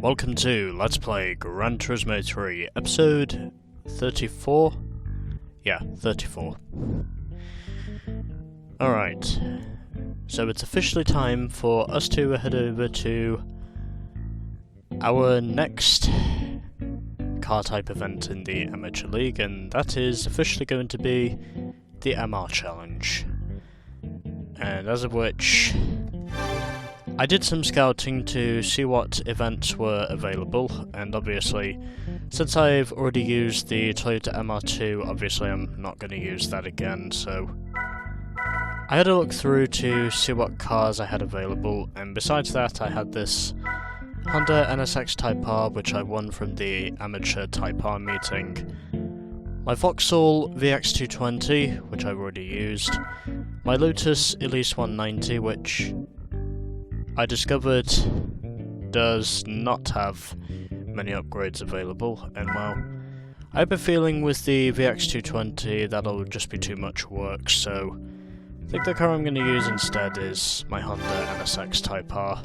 Welcome to Let's Play Gran Turismo 3, episode 34? Yeah, 34. Alright, so it's officially time for us to head over to our next car type event in the Amateur League, and that is officially going to be the MR Challenge. And as of which, I did some scouting to see what events were available, and obviously, since I've already used the Toyota MR2, obviously I'm not going to use that again, so I had a look through to see what cars I had available, and besides that I had this Honda NSX Type R, which I won from the Amateur Type R meeting, my Vauxhall VX220, which I've already used, my Lotus Elise 190, which I discovered does not have many upgrades available, and well, I have a feeling with the VX220 that'll just be too much work, so I think the car I'm going to use instead is my Honda NSX Type R.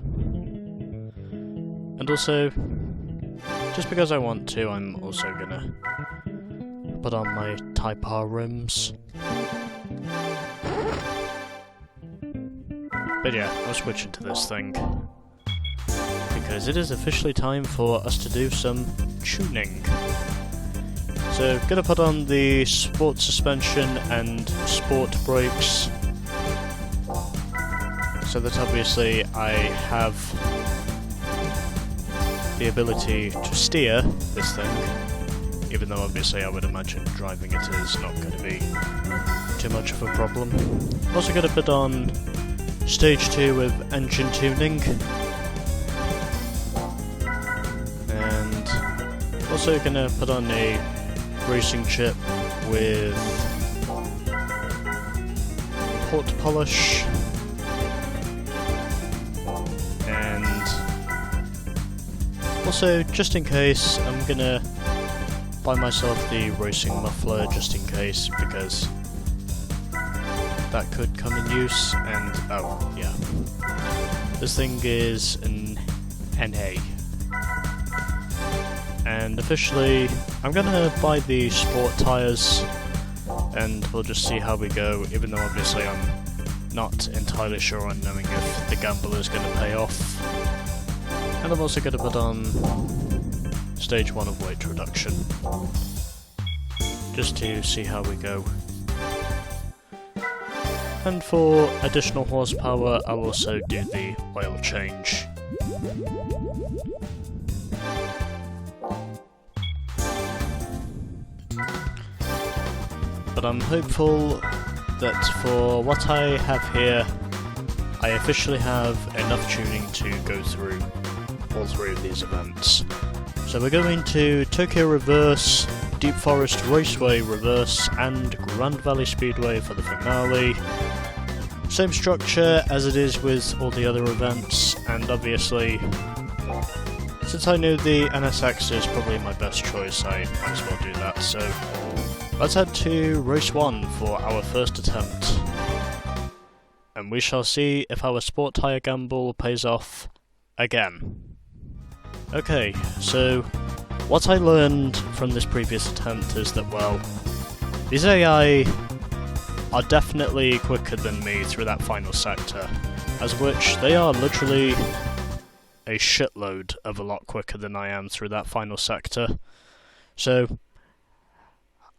And also, just because I want to, I'm also going to put on my Type R rims. But yeah, I'm switching to this thing, because it is officially time for us to do some tuning. So, gonna put on the sport suspension and sport brakes, so that obviously I have the ability to steer this thing, even though obviously I would imagine driving it is not going to be too much of a problem. Also gonna put on Stage 2 with engine tuning, and also gonna put on a racing chip with port polish, and also just in case I'm gonna buy myself the racing muffler just in case, because that could come in use. And oh yeah, this thing is an NA, and officially I'm gonna buy the sport tyres, and we'll just see how we go, even though obviously I'm not entirely sure on knowing if the gamble is gonna pay off. And I'm also gonna put on stage 1 of weight reduction, just to see how we go. And for additional horsepower, I'll also do the oil change. But I'm hopeful that for what I have here, I officially have enough tuning to go through all three of these events. So we're going to Tokyo Reverse, Deep Forest Raceway Reverse, and Grand Valley Speedway for the finale. Same structure as it is with all the other events, and obviously, since I knew the NSX is probably my best choice, I might as well do that. So let's head to race 1 for our first attempt, and we shall see if our sport tyre gamble pays off again. Okay, so what I learned from this previous attempt is that, well, these AI are definitely quicker than me through that final sector, as which they are literally a shitload of a lot quicker than I am through that final sector. So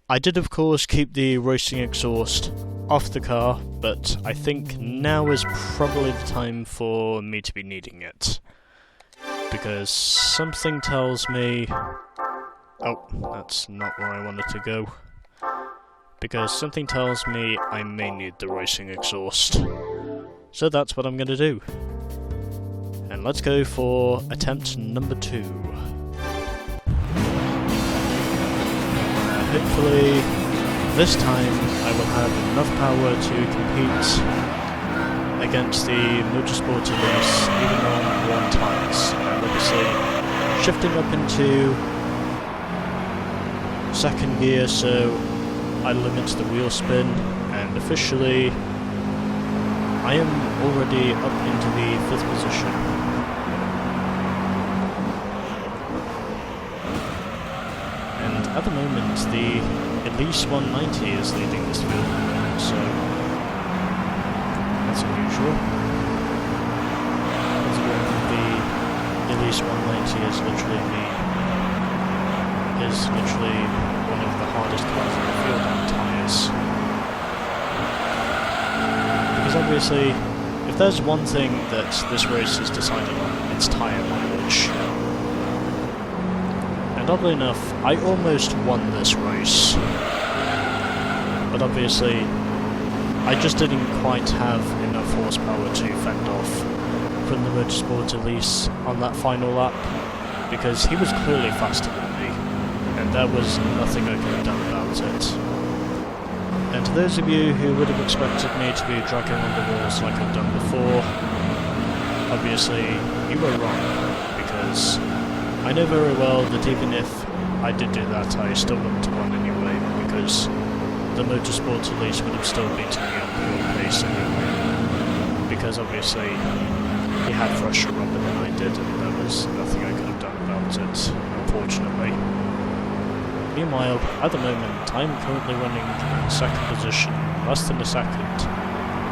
I did of course keep the racing exhaust off the car, but I think now is probably the time for me to be needing it, because something tells me... oh, that's not where I wanted to go. Because something tells me I may need the racing exhaust. So that's what I'm going to do. And let's go for attempt number 2. Hopefully, this time I will have enough power to compete against the Motorsport Elise, even on worn tyres. And obviously, shifting up into second gear, so I limit the wheel spin, and officially I am already up into the 5th position. the moment, the Elise 190 is leading this field, so that's unusual. The Elise 190 is literally one of the hardest cars in the field on tyres. Because obviously, if there's one thing that this race is decided on, it's tyre mileage. And oddly enough, I almost won this race. But obviously, I just didn't quite have enough horsepower to fend off from the Motorsport Elise on that final lap, because he was clearly faster than me, and there was nothing I could have done about it. And to those of you who would have expected me to be dragging on the walls like I've done before, obviously you were wrong, because I know very well that even if I did do that, I still wouldn't have won anyway, because the Motorsport Elise would have still beaten me on pure pace anyway, because obviously he had fresher rubber than I did, and there was nothing I could have done about it, unfortunately. Meanwhile, at the moment, I'm currently running in second position, less than a second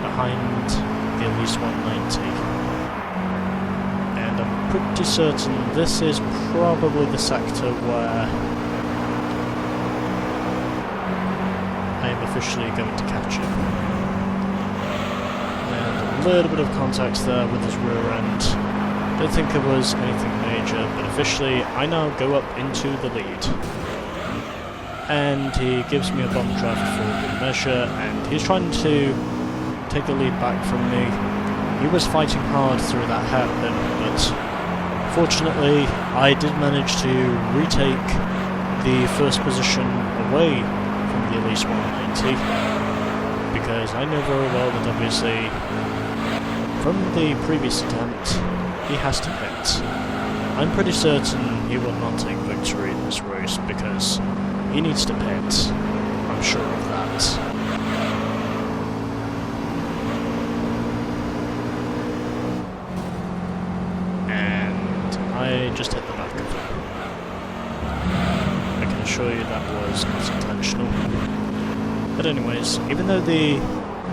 behind the Elise 190. And I'm pretty certain this is probably the sector where I am officially going to catch him. And a little bit of contact there with his rear end. Don't think there was anything major, but officially I now go up into the lead. And he gives me a bomb draft for good measure, and he's trying to take the lead back from me. He was fighting hard through that hairpin, but fortunately I did manage to retake the first position away from the Elise 190, because I know very well that obviously from the previous attempt he has to pit. I'm pretty certain he will not take victory in this race, because he needs to pit, I'm sure of that. And I just hit the back of him. I can assure you that was not intentional. But anyways, even though the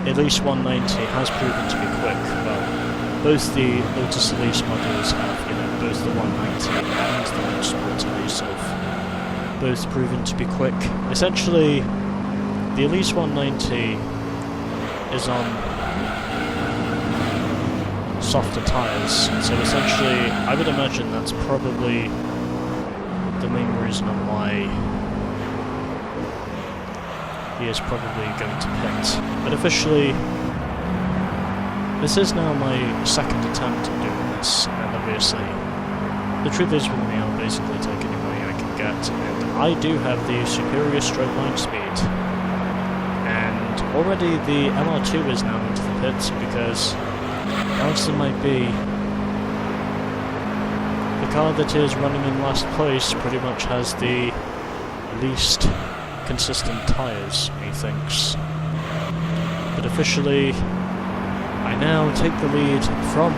Elise 190 has proven to be quick, well, both the Lotus Elise models have, both the 190 and the Motorsport Elise have both proven to be quick. Essentially, the Elise 190 is on softer tyres, so essentially I would imagine that's probably the main reason on why he is probably going to pit. But officially, this is now my second attempt at doing this, and obviously the truth is with me, I'll basically take any money I can get, and I do have the superior straight line speed. And already the LR2 is now into the pits, because as it might be, the car that is running in last place pretty much has the least consistent tyres, methinks. But officially, I now take the lead from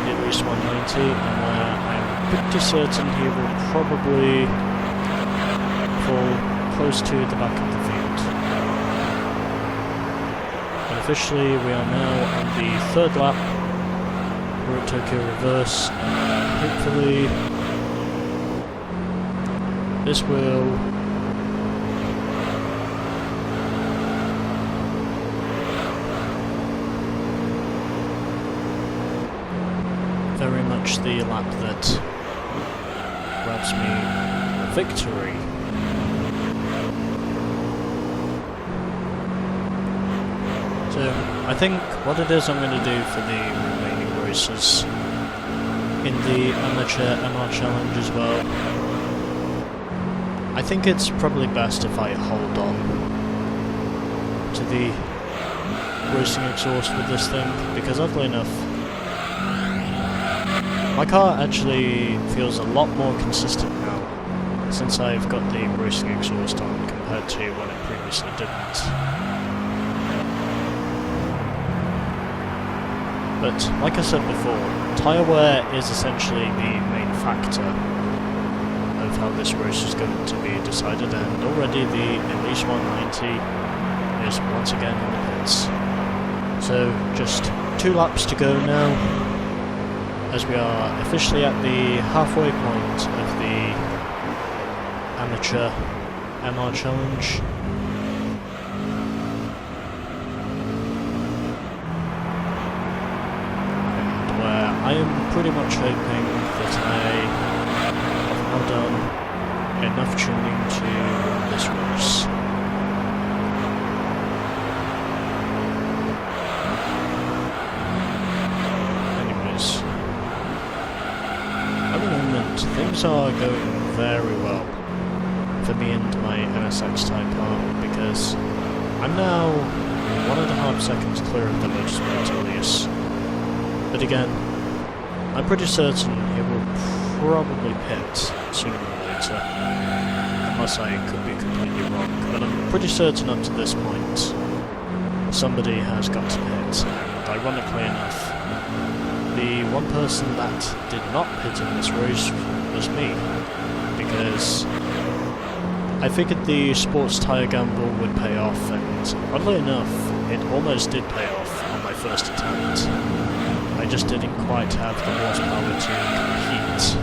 the Elise 190, and I'm pretty certain he will probably fall close to the back of the field. And officially we are now on the third lap. We're at Tokyo Reverse, and hopefully this will very much the lap that grabs me victory. So I think what it is I'm going to do for the remaining races in the Amateur MR Challenge as well, I think it's probably best if I hold on to the racing exhaust with this thing, because oddly enough, my car actually feels a lot more consistent now since I've got the racing exhaust on compared to when it previously didn't. But like I said before, tyre wear is essentially the main factor of of how this race is going to be decided, and already the Elise 190 is once again in the pits. So just 2 laps to go now, as we are officially at the halfway point of the amateur MR challenge. And where I am pretty much hoping that I have now done enough tuning to run this race. Things are going very well for me and my NSX Type R, because I'm now 1.5 seconds clear of the Motorsport Elias. But again, I'm pretty certain he will probably pit sooner or later, unless I could be completely wrong, but I'm pretty certain up to this point somebody has got to pit, and ironically enough, the one person that did not pit in this race was me, because I figured the sports tyre gamble would pay off, and oddly enough, it almost did pay off on my first attempt. I just didn't quite have the horsepower to compete.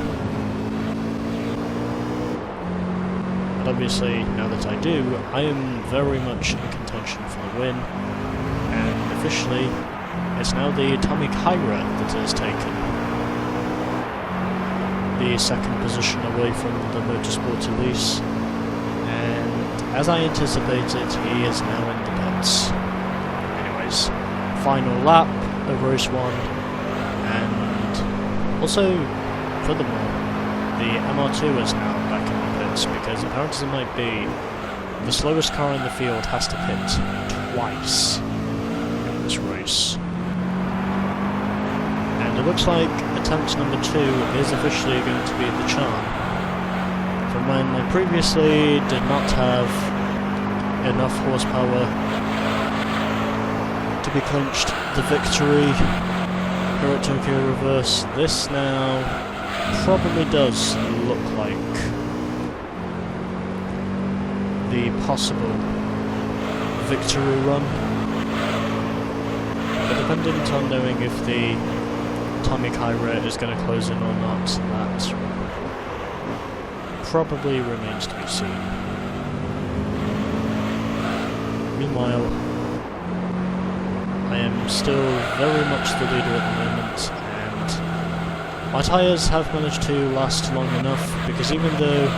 But obviously, now that I do, I am very much in contention for the win, and officially, it's now the Tommy Kyra that has taken the second position away from the Motorsport Elise, and as I anticipated, he is now in the pits. Anyways, final lap of race 1, and also, furthermore, the MR2 is now back in the pits, because apparently it might be the slowest car in the field has to pit twice in this race. And it looks like attempt number 2 is officially going to be the charm. From when I previously did not have enough horsepower to be clinched the victory here at Tokyo Reverse, this now probably does look like the possible victory run. But dependent on knowing if the Tommy Kyra is going to close in or not, that probably remains to be seen. Meanwhile, I am still very much the leader at the moment, and my tyres have managed to last long enough, because even though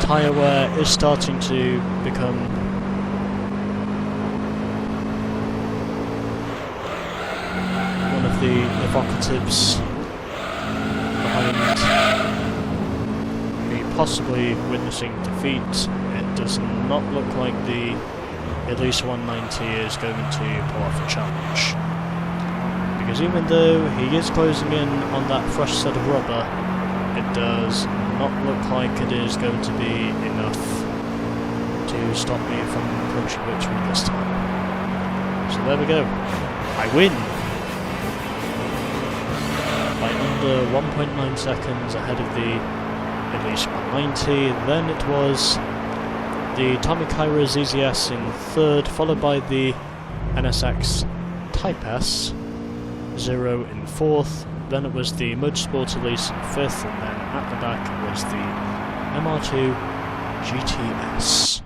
tyre wear is starting to become the evocatives behind me possibly witnessing defeat, it does not look like the Elise 190 is going to pull off a challenge. Because even though he is closing in on that fresh set of rubber, it does not look like it is going to be enough to stop me from clinching victory this time. So there we go. I win! By under 1.9 seconds ahead of the Elise 190. Then it was the Tommy Kyra ZZS in 3rd, followed by the NSX Type S 0 in 4th. Then it was the Motorsport Elise in 5th, and then at the back it was the MR2 GTS.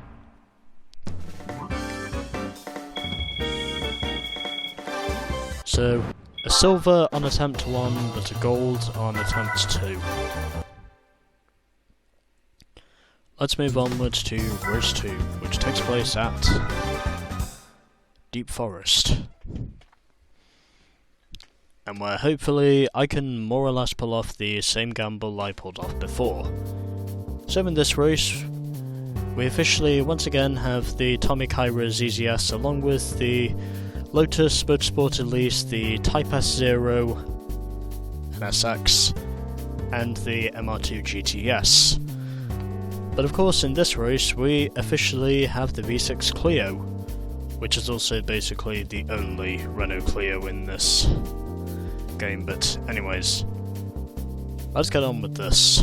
So, a silver on attempt 1, but a gold on attempt 2. Let's move onwards to race 2, which takes place at Deep Forest. And where hopefully I can more or less pull off the same gamble I pulled off before. So in this race, we officially once again have the Tommy Kyra ZZS along with the Lotus Motorsport Elise, the Type S0 NSX, and the MR2 GTS. But of course in this race we officially have the V6 Clio, which is also basically the only Renault Clio in this game, but anyways, let's get on with this.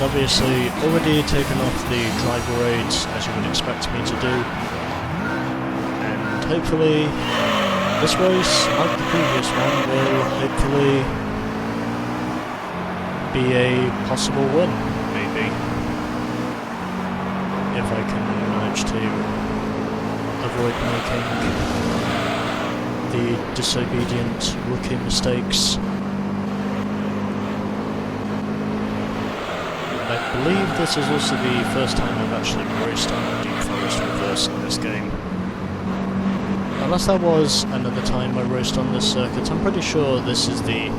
obviously already taken off the driver aids as you would expect me to do, and hopefully this race, like the previous one, will hopefully be a possible win, maybe, if I can manage to avoid making the disobedient rookie mistakes. I believe this is also the first time I've actually raced on Deep Forest Reverse in this game. Unless that was another time I raced on this circuit, I'm pretty sure this is the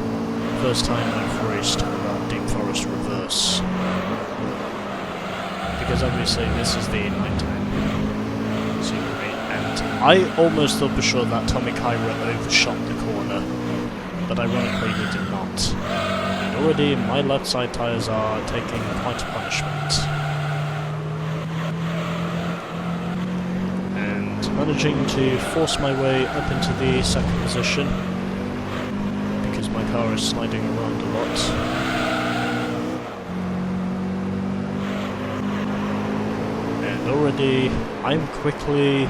first time I've raced on Deep Forest Reverse. Because obviously this is the nighttime scenery, and I almost thought for sure that Tommy Kyra overshot the corner, but ironically he did not. Already my left side tyres are taking quite a punishment. And managing to force my way up into the second position, because my car is sliding around a lot. And already I'm quickly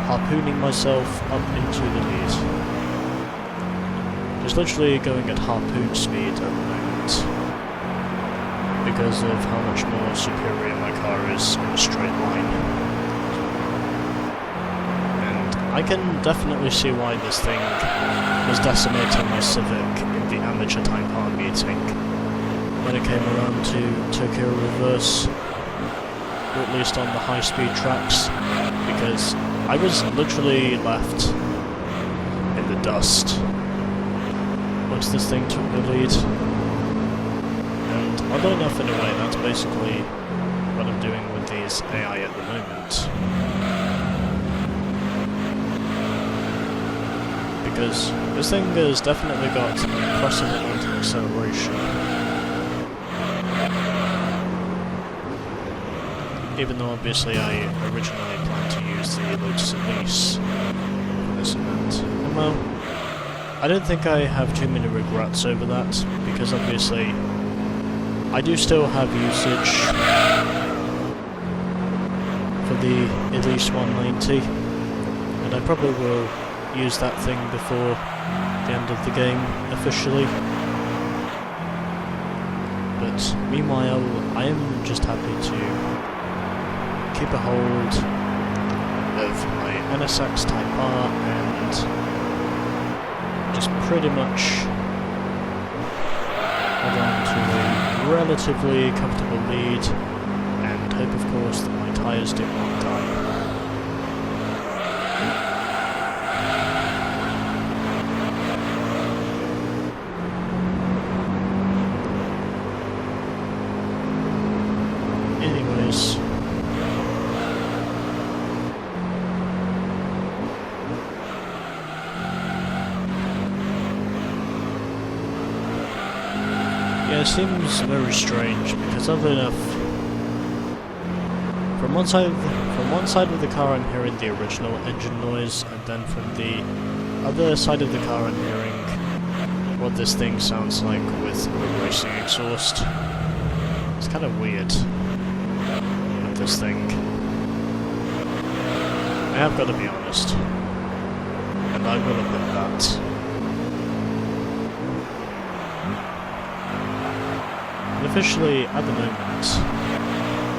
harpooning myself up into the lead. Just literally going at harpoon speed at the moment, because of how much more superior my car is in a straight line. And I can definitely see why this thing was decimating my Civic in the amateur time par meeting when it came around to Tokyo Reverse, or at least on the high speed tracks, because I was literally left in the dust once this thing took the lead. And oddly enough, in a way, that's basically what I'm doing with these AI at the moment. Because this thing has definitely got an impressive amount of acceleration. Even though obviously I originally planned to use the Lotus Elise for this event. And well, I don't think I have too many regrets over that, because obviously I do still have usage for the Elise 190, and I probably will use that thing before the end of the game officially. But meanwhile, I am just happy to keep a hold of my NSX Type R and just pretty much hold on to a relatively comfortable lead, and hope of course that my tyres do not die. Anyways, yeah, it seems very strange, because oddly enough, from one side of the car I'm hearing the original engine noise, and then from the other side of the car I'm hearing what this thing sounds like with a racing exhaust. It's kind of weird with this thing. I have got to be honest, and I will admit that. And officially, at the moment,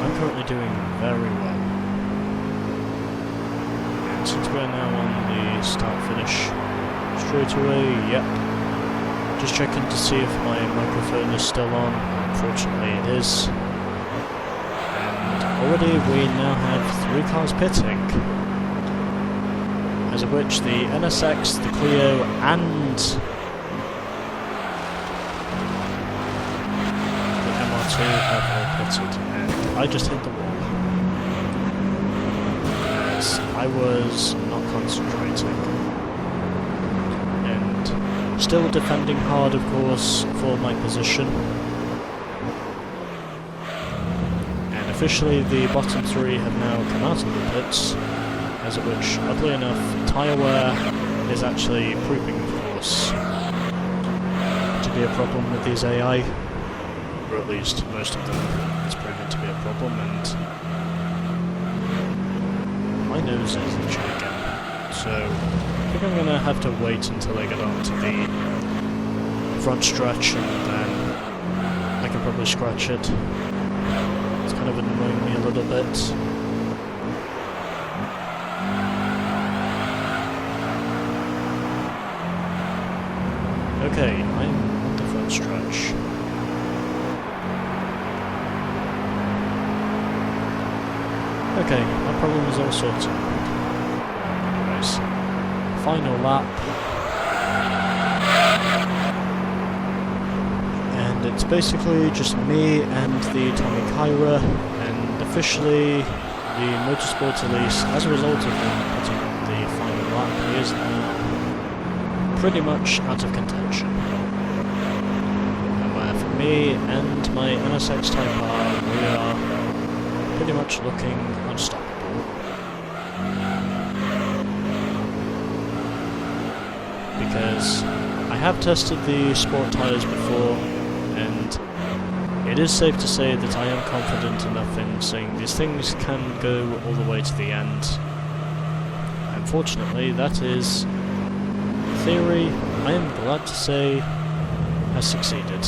I'm currently doing very well. And since we're now on the start-finish straight away, yep. Just checking to see if my microphone is still on. Unfortunately it is. And already we now have 3 cars pitting. As of which the NSX, the Clio, and have all pitted, and I just hit the wall, as I was not concentrating, and still defending hard of course for my position. And officially the bottom 3 have now come out of the pits, as of which, oddly enough, tyre wear is actually proving of course to be a problem with these AI. or at least most of them, it's proven to be a problem, and my nose is itching again. So I think I'm gonna have to wait until I get onto the front stretch, and then I can probably scratch it. It's kind of annoying me a little bit. Okay, I'm on the front stretch. Okay, my problem is all sorted. Anyways, final lap. And it's basically just me and the Tommy Kyra, and officially the Motorsport Elise, as a result of them putting on the final lap, he is now pretty much out of contention. And where for me and my NSX Type R, we are pretty much looking unstoppable. Because I have tested the sport tyres before, and it is safe to say that I am confident enough in saying these things can go all the way to the end. Unfortunately, that is theory, I am glad to say, has succeeded.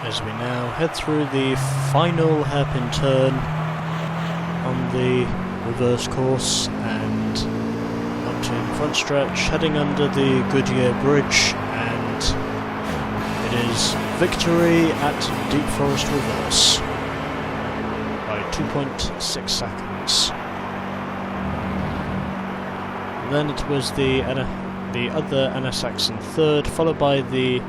As we now head through the final hairpin turn on the reverse course and up to the front stretch, heading under the Goodyear Bridge, and it is victory at Deep Forest Reverse by 2.6 seconds. Then it was the other NSX in third, followed by the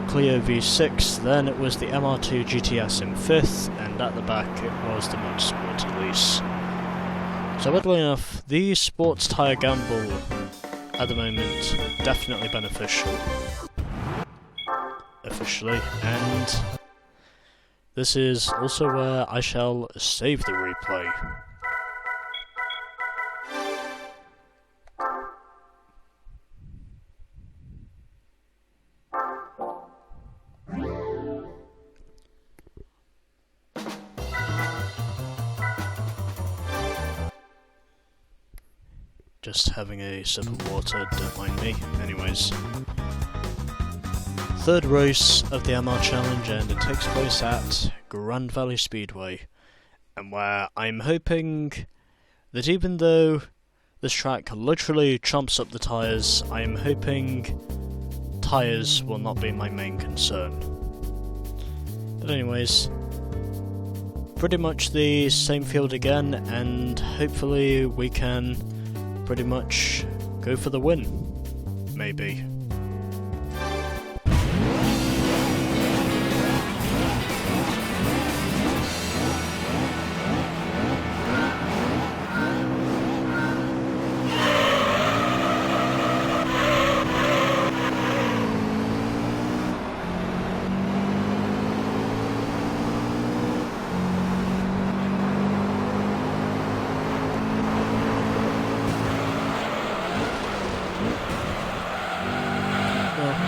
Clio V6, then it was the MR2 GTS in fifth, and at the back it was the Motorsport Elise. So oddly enough, the sports tyre gamble at the moment definitely beneficial. Officially, and this is also where I shall save the replay. Just having a sip of water, don't mind me. Anyways, third race of the MR Challenge, and it takes place at Grand Valley Speedway, and where I'm hoping that even though this track literally chomps up the tyres, I am hoping tyres will not be my main concern. But anyways, pretty much the same field again, and hopefully we can pretty much go for the win, maybe.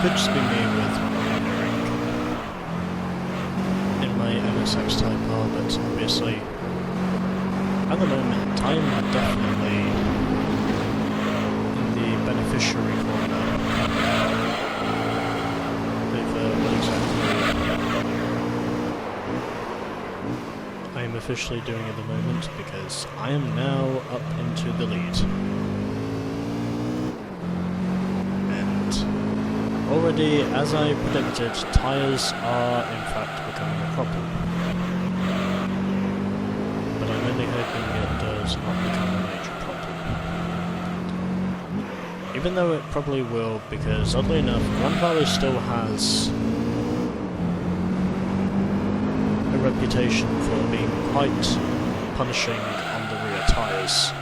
Could just be me with wandering in my NSX Type R, but obviously at the moment I'm definitely in the beneficiary corner over what exactly I am officially doing at the moment, because I am now up into the lead. Already, as I predicted, tyres are in fact becoming a problem. But I'm really hoping it does not become a major problem. Even though it probably will, because oddly enough, Gran Valley still has a reputation for being quite punishing on the rear tyres.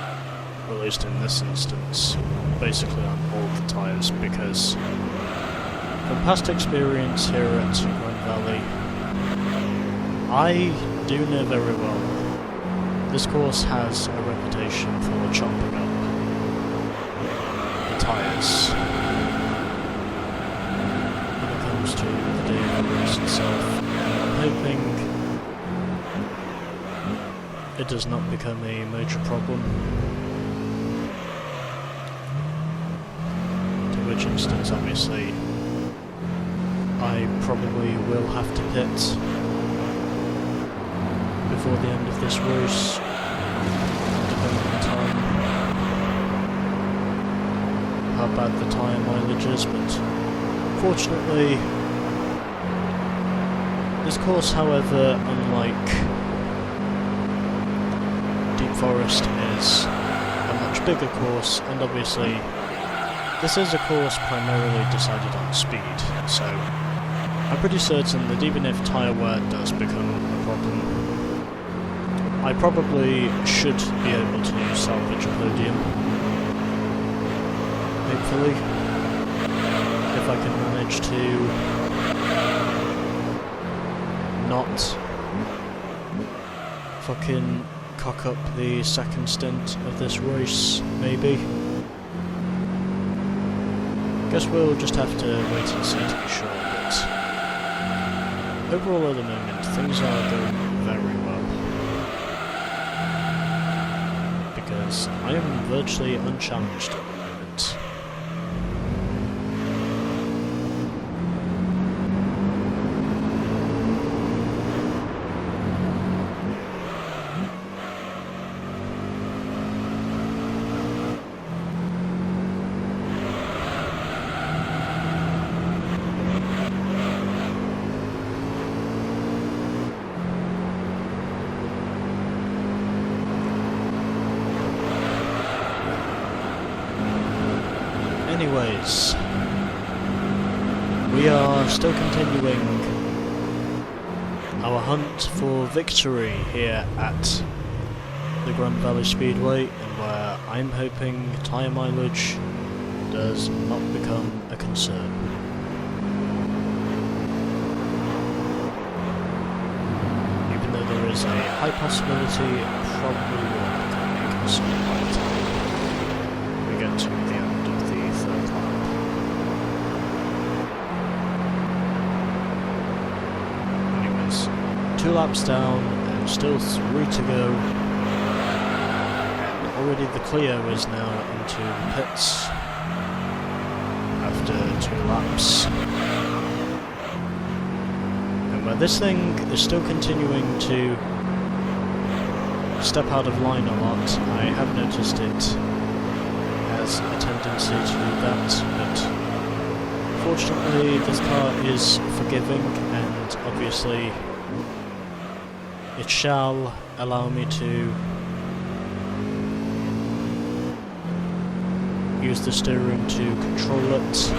Or at least in this instance, basically on all the tyres, because from past experience here at Gran Valley, I do know very well this course has a reputation for chopping up the tyres when it comes to the day of the race itself. I'm hoping it does not become a major problem. To which instance, obviously, I probably will have to pit before the end of this race, depending on how bad the tyre mileage is, but fortunately this course, however, unlike Deep Forest, is a much bigger course, and obviously this is a course primarily decided on speed, so I'm pretty certain that even if tyre wear does become a problem, I probably should be able to salvage a podium. Hopefully, if I can manage to not fucking cock up the second stint of this race, maybe. Guess we'll just have to wait and see to be sure, but overall at the moment things are going very well, because I am virtually unchallenged at the moment. Anyways, we are still continuing our hunt for victory here at the Gran Valley Speedway, and where I'm hoping tyre mileage does not become a concern. Even though there is a high possibility it probably will become a concern by the time we get to the end of the third lap. Anyways, 2 laps down and still 3 to go. And already the Clio is now into the pits after 2 laps. And where this thing is still continuing to step out of line a lot, I have noticed it has a tendency to do that, but fortunately this car is forgiving, and obviously it shall allow me to use the steering to control it.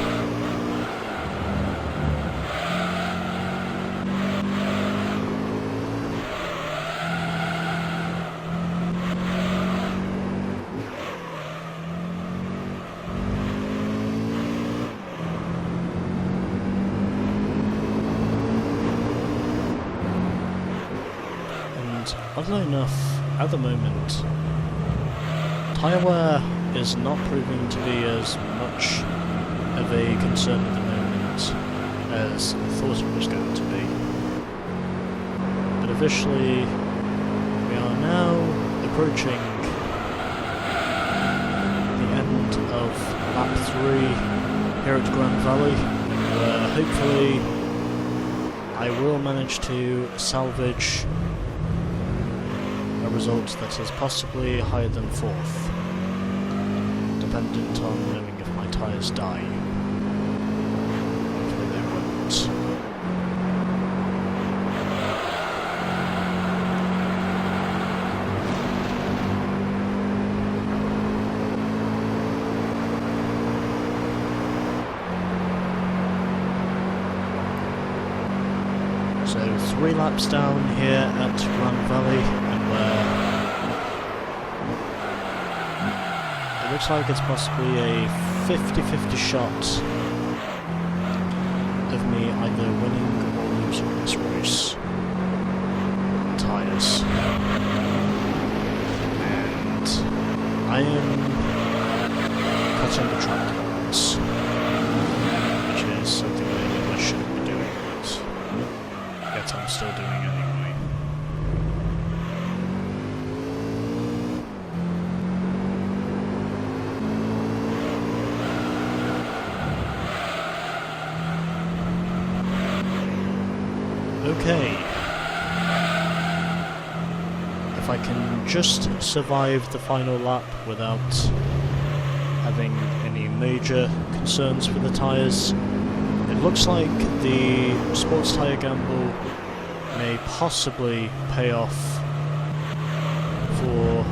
Oddly enough, at the moment, tyre wear is not proving to be as much of a concern at the moment as I thought it was going to be. But officially, we are now approaching the end of lap 3 here at Gran Valley, where hopefully I will manage to salvage a result that is possibly higher than 4th, dependent on knowing if my tyres die. Hopefully they won't. So 3 laps down here at Gran Valley, and where it looks like it's possibly a 50-50 shot of me either winning or losing this race. Tyres. that I'm still doing anyway. Okay. If I can just survive the final lap without having any major concerns for the tyres, it looks like the sports tyre gamble may possibly pay off for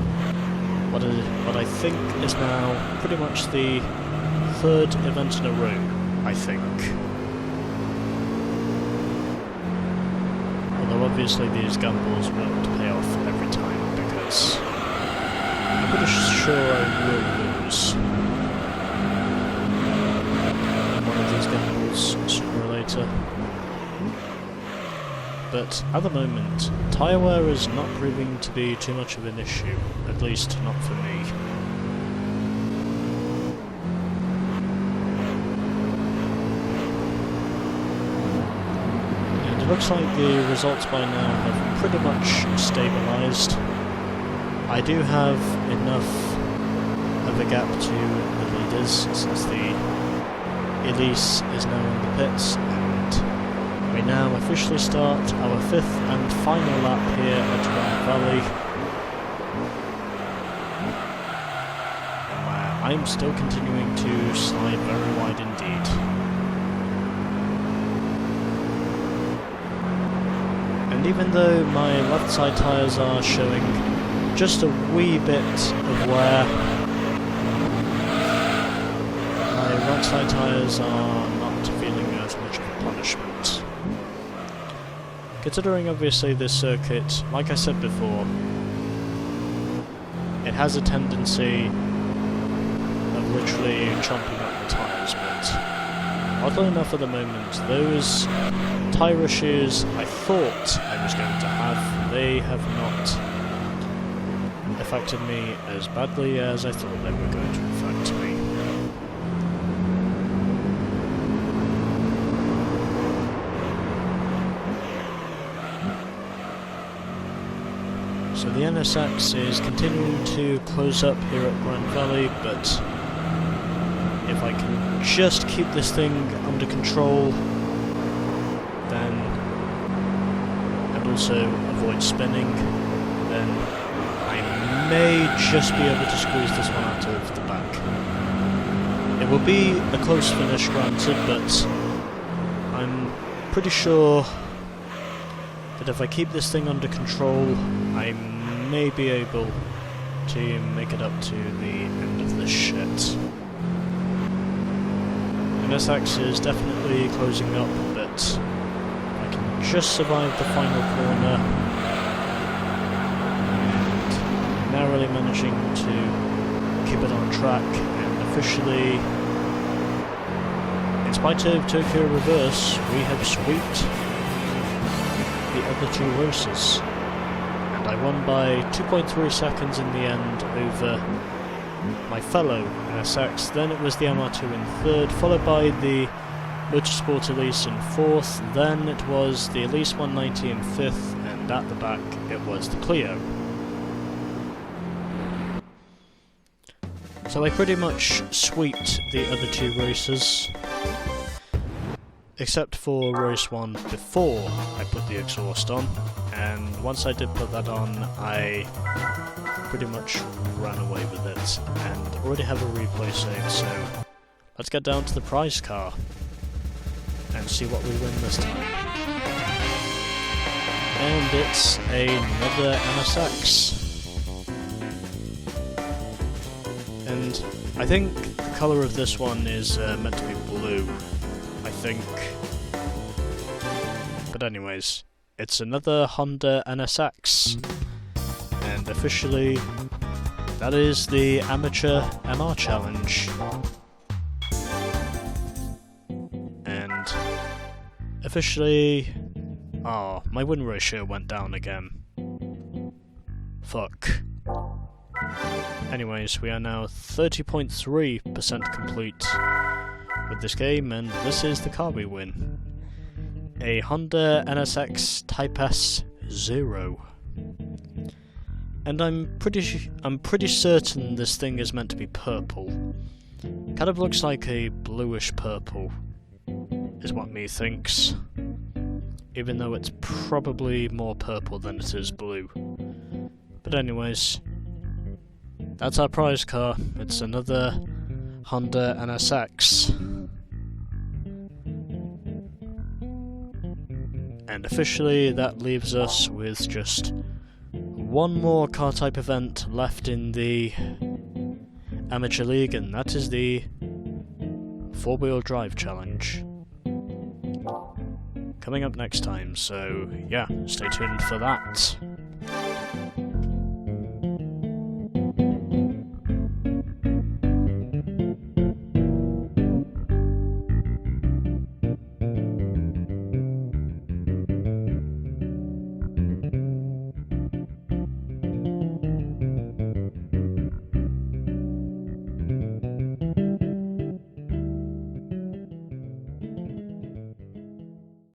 what I think is now pretty much the third event in a row, I think. Although obviously these gambles won't pay off every time, because I'm pretty sure I will lose one of these gambles sooner or later. But at the moment, tyre wear is not proving to be too much of an issue, at least not for me. Looks like the results by now have pretty much stabilised. I do have enough of a gap to the leaders since the Elise is now in the pits, and we now officially start our fifth and final lap here at Gran Valley, where I'm still continuing to slide very wide indeed. And even though my left side tyres are showing just a wee bit of wear, my right side tyres are not feeling as much of a punishment. Considering obviously this circuit, like I said before, it has a tendency of literally chomping up the tyres, but oddly enough at the moment, those tyre issues I thought I was going to have, they have not affected me as badly as I thought they were going to affect me. So the NSX is continuing to close up here at Gran Valley, but if I can just keep this thing under control, and also avoid spinning, then I may just be able to squeeze this one out of the back. It will be a close finish, granted, but I'm pretty sure that if I keep this thing under control, I may be able to make it up to the end of this shit. NSX is definitely closing up, but just survived the final corner and narrowly managing to keep it on track, and officially, in spite of Tokyo Reverse, we have swept the other two races, and I won by 2.3 seconds in the end over my fellow NSX. Then it was the MR2 in third, followed by the Motorsport Elise in fourth, then it was the Elise 190 in fifth, and at the back it was the Clio. So I pretty much sweeped the other two races, except for race 1 before I put the exhaust on, and once I did put that on, I pretty much ran away with it, and already have a replay saved, so let's get down to the prize car and see what we win this time. And it's another MSX. And I think the colour of this one is meant to be blue, I think. But anyways, it's another Honda NSX. And officially, that is the Amateur MR Challenge. Officially... oh, my win ratio went down again. Fuck. Anyways, we are now 30.3% complete with this game, and this is the car we win. a Honda NSX Type S 0. And I'm pretty certain this thing is meant to be purple. Kind of looks like a bluish purple, is what me thinks. Even though it's probably more purple than it is blue. But anyways, that's our prize car. It's another Honda NSX. And officially that leaves us with just one more car type event left in the Amateur League, and that is the 4-wheel drive challenge. Coming up next time, so yeah, stay tuned for that.